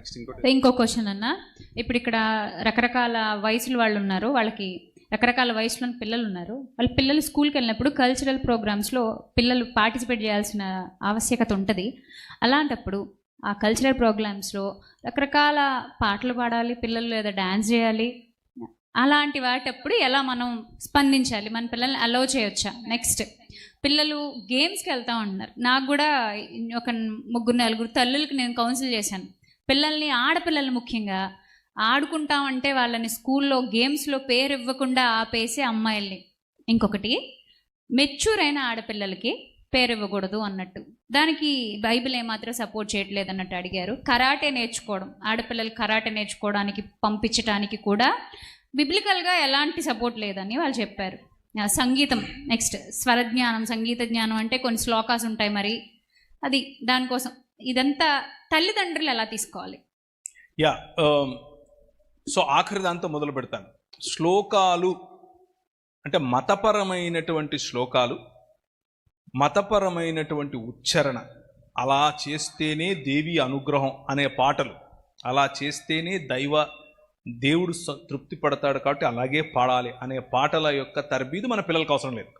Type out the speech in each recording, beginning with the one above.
Next ఇంకో question అన్న. ఇప్పుడు ఇక్కడ రకరకాల వయసుల వాళ్ళు ఉన్నారు, వాళ్ళకి రకరకాల వయసులోని పిల్లలు ఉన్నారు. వాళ్ళ పిల్లలు స్కూల్కి వెళ్ళినప్పుడు కల్చరల్ ప్రోగ్రామ్స్లో పిల్లలు పార్టిసిపేట్ చేయాల్సిన ఆవశ్యకత ఉంటుంది. అలాంటప్పుడు ఆ కల్చరల్ ప్రోగ్రామ్స్లో రకరకాల పాటలు పాడాలి పిల్లలు, లేదా డ్యాన్స్ చేయాలి. అలాంటి వాటప్పుడు ఎలా మనం స్పందించాలి? మన పిల్లల్ని అలౌ చేయొచ్చా? నెక్స్ట్, పిల్లలు గేమ్స్కి వెళ్తూ ఉంటున్నారు. నాకు కూడా ఒక 3-4 తల్లులకి నేను కౌన్సిల్ చేశాను. పిల్లల్ని, ఆడపిల్లలు ముఖ్యంగా ఆడుకుంటామంటే వాళ్ళని స్కూల్లో గేమ్స్లో పేరు ఇవ్వకుండా ఆపేసి అమ్మాయిల్ని. ఇంకొకటి, మెచ్యూర్ అయిన ఆడపిల్లలకి పేరు ఇవ్వకూడదు అన్నట్టు. దానికి బైబిల్ ఏమాత్రం సపోర్ట్ చేయట్లేదు అన్నట్టు అడిగారు. కరాటే నేర్చుకోవడం, ఆడపిల్లలు కరాటే నేర్చుకోవడానికి పంపించడానికి కూడా బిబ్లికల్గా ఎలాంటి సపోర్ట్ లేదని వాళ్ళు చెప్పారు. సంగీతం, నెక్స్ట్ స్వరజ్ఞానం, సంగీత జ్ఞానం అంటే కొన్ని శ్లోకాస్ ఉంటాయి, మరి అది దానికోసం ఇదంతా తల్లిదండ్రులు ఎలా తీసుకోవాలి? సో ఆఖరి దాంతో మొదలు పెడతాను. శ్లోకాలు అంటే మతపరమైనటువంటి శ్లోకాలు, మతపరమైనటువంటి ఉచ్చారణ, అలా చేస్తేనే దేవి అనుగ్రహం అనే పాటలు, అలా చేస్తేనే దేవుడు తృప్తి పడతాడు కాబట్టి అలాగే పాడాలి అనే పాటల యొక్క తర్బీదు మన పిల్లలకు అవసరం లేదు.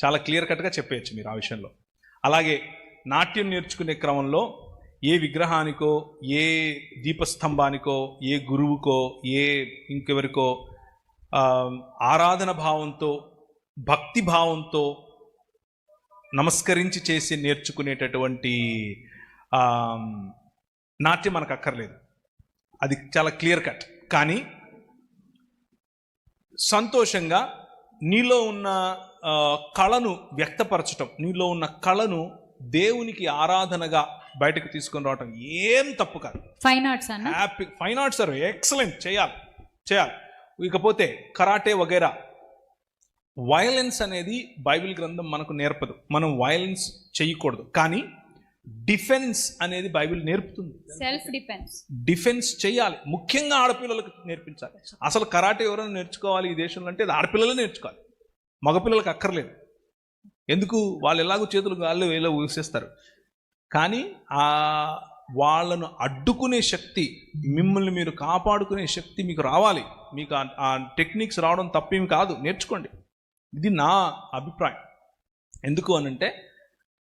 చాలా క్లియర్ కట్గా చెప్పేయచ్చు మీరు ఆ విషయంలో. అలాగే నాట్యం నేర్చుకునే క్రమంలో ఏ విగ్రహానికో, ఏ దీపస్తంభానికో, ఏ గురువుకో, ఏ ఇంకెవరికో ఆరాధన భావంతో, భక్తి భావంతో నమస్కరించి చేసి నేర్చుకునేటటువంటి నాట్యం మనకు అక్కర్లేదు. అది చాలా క్లియర్ కట్. కానీ సంతోషంగా నీలో ఉన్న కళను వ్యక్తపరచటం, నీలో ఉన్న కళను దేవునికి ఆరాధనగా బయటకు తీసుకొని రావటం ఏం తప్పు కాదు. ఫైన్ ఆర్ట్స్ అన్న, happy fine arts are excellent, చేయాలి. ఇకపోతే కరాటే వగైరా. వయలెన్స్ అనేది బైబిల్ గ్రంథం మనకు నేర్పదు, మనం వయలెన్స్ చేయకూడదు. కానీ డిఫెన్స్ అనేది బైబిల్ నేర్పుతుంది. సెల్ఫ్ డిఫెన్స్ చేయాలి, ముఖ్యంగా ఆడపిల్లలకు నేర్పించాలి. అసలు కరాటే ఎవరైనా నేర్చుకోవాలి ఈ దేశంలో అంటే అది ఆడపిల్లలే నేర్చుకోవాలి, మగపిల్లలకు అక్కర్లేదు. ఎందుకు? వాళ్ళు ఎలాగో చేతులు గాల్లో వేలో ఊసేస్తారు. కానీ వాళ్ళను అడ్డుకునే శక్తి, మిమ్మల్ని మీరు కాపాడుకునే శక్తి మీకు రావాలి. మీకు ఆ టెక్నిక్స్ రావడం తప్పేమి కాదు, నేర్చుకోండి. ఇది నా అభిప్రాయం. ఎందుకు అనంటే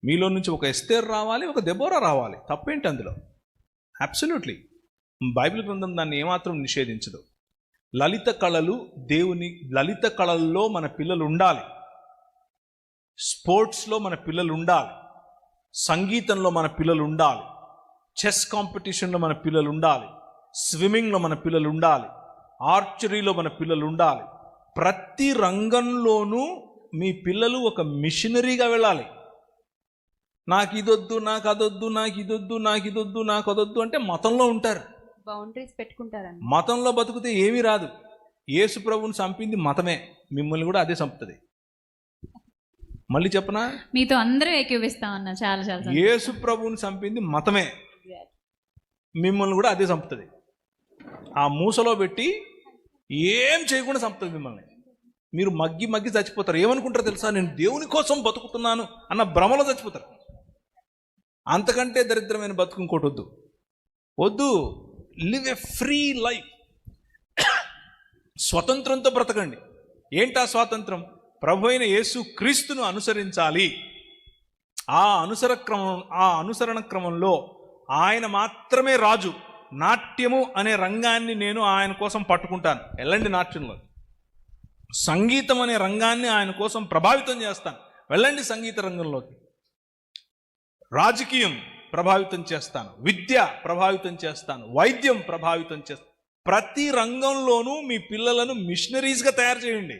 మీలో నుంచి ఒక ఎస్తేర్ రావాలి, ఒక దెబోరా రావాలి. తప్పేంటి అందులో? అబ్సల్యూట్లీ బైబిల్ గ్రంథం దాన్ని ఏమాత్రం నిషేధించదు. లలిత కళలు, లలిత కళల్లో మన పిల్లలు ఉండాలి, స్పోర్ట్స్లో మన పిల్లలు ఉండాలి, సంగీతంలో మన పిల్లలు ఉండాలి, చెస్ కాంపిటీషన్లో మన పిల్లలు ఉండాలి, స్విమ్మింగ్లో మన పిల్లలు ఉండాలి, ఆర్చరీలో మన పిల్లలు ఉండాలి. ప్రతి రంగంలోనూ మీ పిల్లలు ఒక మిషనరీగా వెళ్ళాలి. నాకు ఇదొద్దు, నాకు అదొద్దు, నాకు ఇదొద్దు, నాకు ఇదొద్దు, నాకు అదొద్దు అంటే మతంలో ఉంటారు, బౌండరీస్ పెట్టుకుంటారు. మతంలో బతుకుతే ఏమీ రాదు. యేసు ప్రభువుని చంపింది మతమే, మిమ్మల్ని కూడా అదే చంపుతుంది. మళ్ళీ చెప్పనా, మీతో అందరూ ఏకీవిస్తామన్నా. చాలా యేసు ప్రభువుని చంపింది మతమే, మిమ్మల్ని కూడా అదే చంపుతుంది. ఆ మూసలో పెట్టి ఏం చేయకుండా చంపుతుంది మిమ్మల్ని. మీరు మగ్గి చచ్చిపోతారు. ఏమనుకుంటారు తెలుసా? నేను దేవుని కోసం బతుకుతున్నాను అన్న భ్రమలో చచ్చిపోతారు. అంతకంటే దరిద్రమైన బతుకు ఇంకోటి వద్దు. Live a free life. స్వతంత్రంతో బ్రతకండి. ఏంటా స్వాతంత్రం? ప్రభు అయిన యేసు క్రీస్తును అనుసరించాలి. ఆ అనుసరణ క్రమంలో ఆయన మాత్రమే రాజు. నాట్యము అనే రంగాన్ని నేను ఆయన కోసం పట్టుకుంటాను, వెళ్ళండి నాట్యంలో. సంగీతం అనే రంగాన్ని ఆయన కోసం ప్రభావితం చేస్తాను, వెళ్ళండి సంగీత రంగంలోకి. రాజకీయం ప్రభావితం చేస్తాను, విద్య ప్రభావితం చేస్తాను, వైద్యం ప్రభావితం చేస్తాను. ప్రతి రంగంలోనూ మీ పిల్లలను మిషనరీస్గా తయారు చేయండి.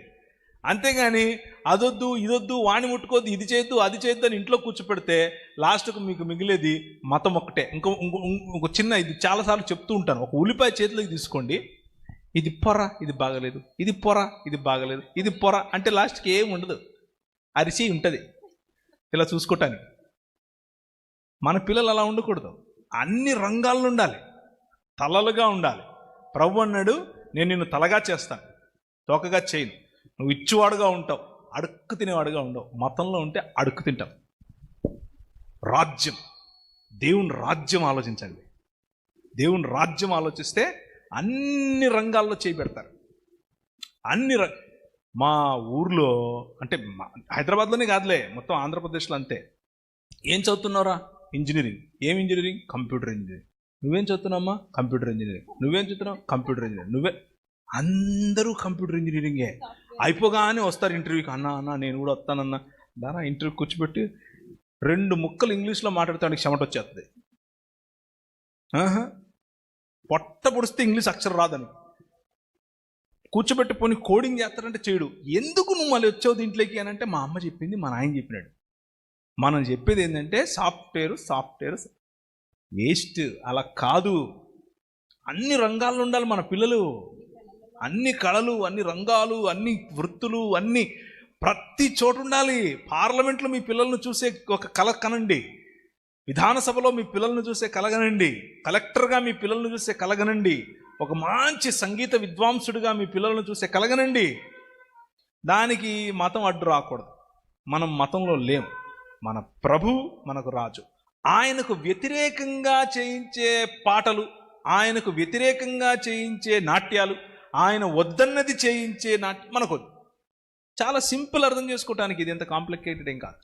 అంతేగాని అదొద్దు, ఇదొద్దు, వాణి ముట్టుకోద్దు, ఇది చేయొద్దు, అది చేయొద్దు అని ఇంట్లో కూర్చోపెడితే లాస్ట్కు మీకు మిగిలేది మతం ఒక్కటే. ఇంకో చిన్న, ఇది చాలాసార్లు చెప్తూ ఉంటాను, ఒక ఉల్లిపాయ చేతిలోకి తీసుకోండి, ఇది పొర, ఇది బాగలేదు, ఇది పొర, ఇది బాగలేదు, ఇది పొర అంటే లాస్ట్కి ఏమి ఉండదు, అరిచి ఉంటుంది ఇలా చూసుకోవటానికి. మన పిల్లలు అలా ఉండకూడదు, అన్ని రంగాల్లో ఉండాలి, తలలుగా ఉండాలి. ప్రభు అన్నాడు, నేను నిన్ను తలగా చేస్తాను, తోకగా చేయను. నువ్వు ఇచ్చువాడుగా ఉంటావు, అడుక్కు తినేవాడుగా ఉండవు. మతంలో ఉంటే అడుక్కు తింటావు. రాజ్యం, దేవుని రాజ్యం ఆలోచించండి. దేవుని రాజ్యం ఆలోచిస్తే అన్ని రంగాల్లో చేయబెడతారు. మా ఊర్లో అంటే హైదరాబాద్లోనే కాదులే, మొత్తం ఆంధ్రప్రదేశ్లో అంతే. ఏం చదువుతున్నావురా? ఇంజనీరింగ్. ఏం ఇంజనీరింగ్? Computer engineering. నువ్వేం చదువుతున్నావమ్మా? Computer engineering. నువ్వేం చదువుతున్నావు? Computer engineering. అందరూ కంప్యూటర్ ఇంజనీరింగే. అయిపోగానే వస్తారు ఇంటర్వ్యూకి. అన్న నేను కూడా వస్తానన్నా. దానా ఇంటర్వ్యూ కూర్చోబెట్టి 2 ముక్కలు ఇంగ్లీష్లో మాట్లాడతానికి చెమట వచ్చేస్తుంది. పొట్ట పొడిస్తే ఇంగ్లీష్ అక్షరం రాదని కూర్చోబెట్టి పోనీ కోడింగ్ చేస్తారంటే చేయడు. ఎందుకు నువ్వు మళ్ళీ వచ్చావు దీంట్లోకి అని అంటే, మా అమ్మ చెప్పింది, మా నాయన చెప్పినాడు. మనం చెప్పేది ఏంటంటే సాఫ్ట్వేర్ వేస్ట్. అలా కాదు, అన్ని రంగాల్లో ఉండాలి మన పిల్లలు. అన్ని కళలు, అన్ని రంగాలు, అన్ని వృత్తులు, అన్ని ప్రతి చోటు ఉండాలి. పార్లమెంట్లో మీ పిల్లలను చూసే ఒక కళ కనండి, విధానసభలో మీ పిల్లలను చూసే కలగనండి, కలెక్టర్గా మీ పిల్లలను చూసే కలగనండి, ఒక మంచి సంగీత విద్వాంసుడిగా మీ పిల్లలను చూసే కలగనండి. దానికి మతం అడ్డు రాకూడదు. మనం మతంలో లేం. మన ప్రభు మనకు రాజు. ఆయనకు వ్యతిరేకంగా చేయించే పాటలు, ఆయనకు వ్యతిరేకంగా చేయించే నాట్యాలు, ఆయన వద్దన్నది చేయించే మనకు చాలా సింపుల్. అర్థం చేసుకోవటానికి ఇది ఎంత కాంప్లికేటెడ్ ఏం కాదు.